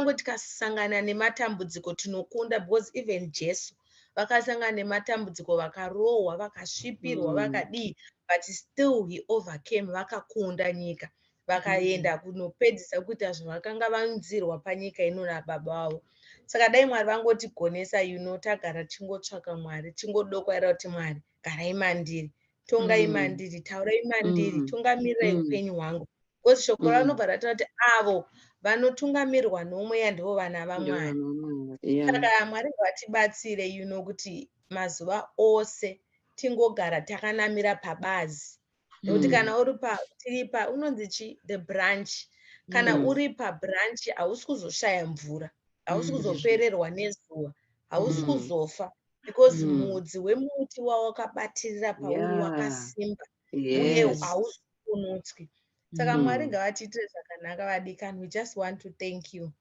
tikasangana nematambudziko tinokunda, because even Jesu vakasangana nematambudziko, vakarohwa, vakasvipirwa, vakadii, but still he overcame, vakakunda nyika, vakaenda kunopedzisa kuita zvavakanga vanzirwa panyika ino nababa vavo. Saka dai Mwari vangotigonesa, tagara tingotsvaka Mwari, tingodokwaira kuti Mwari, garai mandiri, tongai mandiri, taurai mandiri, tungamirai upenyu hwangu. Because shoko ranobva rataura kuti avo vanotungamirirwa nomweya ndivo vana vaMwari. Saka Mwari ngatibatsire kuti mazuva ose tingogara takanamira pabazi. Nokuti kana tiripa unonzi chi, the branch. Kana uri pabranch hausi kuzoshaya mvura, hausi kuzopererwa nezuva, hausi kuzofa, because mudzi wemuti wawakabatirira pauri wakasimba uye hausi kunotswi. Saka Mwari ngavatiitire zvakanaka vadikani. We just want to thank you